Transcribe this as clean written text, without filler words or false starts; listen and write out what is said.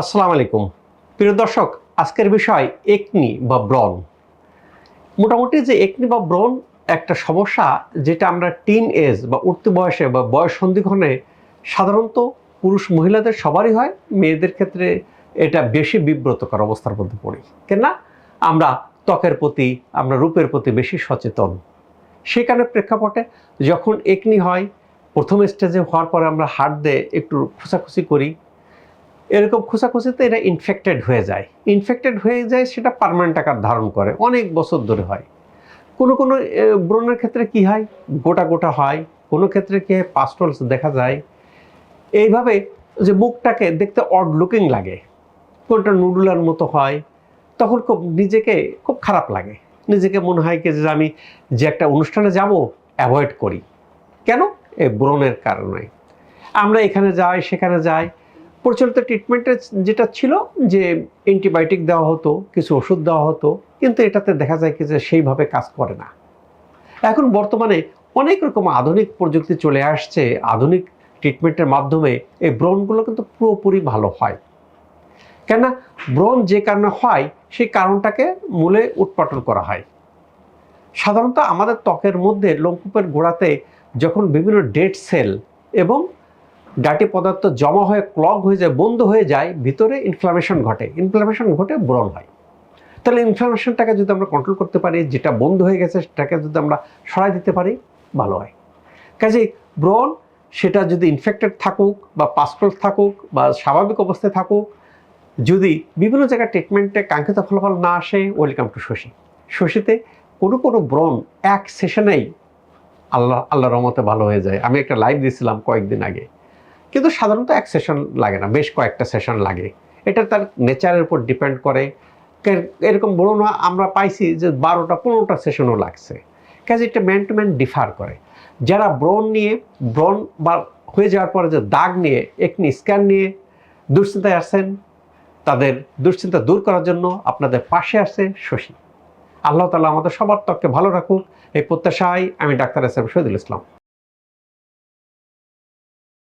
আসসালামু আলাইকুম প্রিয় দর্শক, আজকের বিষয় একনি বা ব্রণ। মোটামুটি যে একনি বা ব্রণ একটা সমস্যা, যেটা আমরা টিন এজ বা উঠতি বয়সে বা বয়স সন্ধিক্ষণে সাধারণত পুরুষ মহিলাদের সবারই হয়। মেয়েদের ক্ষেত্রে এটা বেশি বিব্রতকর অবস্থার মধ্যে পড়ি। কেননা আমরা ত্বকের প্রতি, আমরা রূপের প্রতি বেশি সচেতন। সেখানে প্রেক্ষাপটে যখন একনি হয়, প্রথম স্টেজে হওয়ার পরে আমরা হাত দিয়ে একটু খোঁচাখুচি করি। এরকম খোঁচাখুচিতে এটা ইনফেক্টেড হয়ে যায়, সেটা পার্মানেন্ট আকার ধারণ করে, অনেক বছর ধরে হয়। কোনো কোনো ব্রণের ক্ষেত্রে কি হয়, গোটা গোটা হয়। কোনো ক্ষেত্রে কি হয়, পাস্টলস দেখা যায়। এইভাবে যে মুখটাকে দেখতে অড লুকিং লাগে, কোনটা নুডুলার মতো হয়, তখন খুব নিজেকে খুব খারাপ লাগে। নিজেকে মনে হয় কি যে আমি যে একটা অনুষ্ঠানে যাব, অ্যাভয়েড করি। কেন? এই ব্রণের কারণে। আমরা এখানে যাই, সেখানে যাই। প্রচলিত ট্রিটমেন্টে যেটা ছিল যে অ্যান্টিবায়োটিক দেওয়া হতো, কিছু ওষুধ দেওয়া হতো, কিন্তু এটাতে দেখা যায় কি যে সেইভাবে কাজ করে না। এখন বর্তমানে অনেক রকম আধুনিক প্রযুক্তি চলে আসছে। আধুনিক ট্রিটমেন্টের মাধ্যমে এই ব্রণগুলো কিন্তু পুরোপুরি ভালো হয়। কেননা ব্রণ যে কারণে হয়, সেই কারণটাকে মূলে উৎপাটন করা হয়। সাধারণত আমাদের ত্বকের মধ্যে লোমকূপের গোড়াতে যখন বিভিন্ন ডেড সেল এবং ডার্টি পদার্থ জমা হয়ে ক্লগ হয়ে যায়, বন্ধ হয়ে যায়, ভিতরে ইনফ্লামেশন ঘটে ব্রণ হয়। তাহলে ইনফ্লামেশনটাকে যদি আমরা কন্ট্রোল করতে পারি, যেটা বন্ধ হয়ে গেছে সেটাকে যদি আমরা সরাই দিতে পারি, ভালো হয়। কাজেই ব্রণ, সেটা যদি ইনফেক্টেড থাকুক বা পাস্টল থাকুক বা স্বাভাবিক অবস্থায় থাকুক, যদি বিভিন্ন জায়গায় ট্রিটমেন্টে কাঙ্ক্ষিত ফলাফল না আসে, ওয়েলকাম টু শশী। শশীতে কোনো কোনো ব্রণ এক সেশনেই আল্লাহর রহমতে ভালো হয়ে যায়। আমি একটা লাইভ দিয়েছিলাম কয়েকদিন আগে। কিন্তু সাধারণত এক সেশন লাগে না, বেশ কয়েকটা সেশন লাগে। এটা তার নেচারের উপর ডিপেন্ড করে। এরকম ব্রণ আমরা পাইছি যে 12টা-15টা সেশনও লাগছে। কাজে এটা ম্যান টু ম্যান ডিফার করে। যারা ব্রণ বা হয়ে যাওয়ার পরে যে দাগ নিয়ে, একনি স্ক্যান নিয়ে দুশ্চিন্তায় আসছেন, তাদের দুশ্চিন্তা দূর করার জন্য আপনাদের পাশে আছে শশী। আল্লাহ তাআলা আমাদের সবার ত্বককে ভালো রাখুক, এই প্রত্যাশায় আমি doctor S M Shahidul Islam.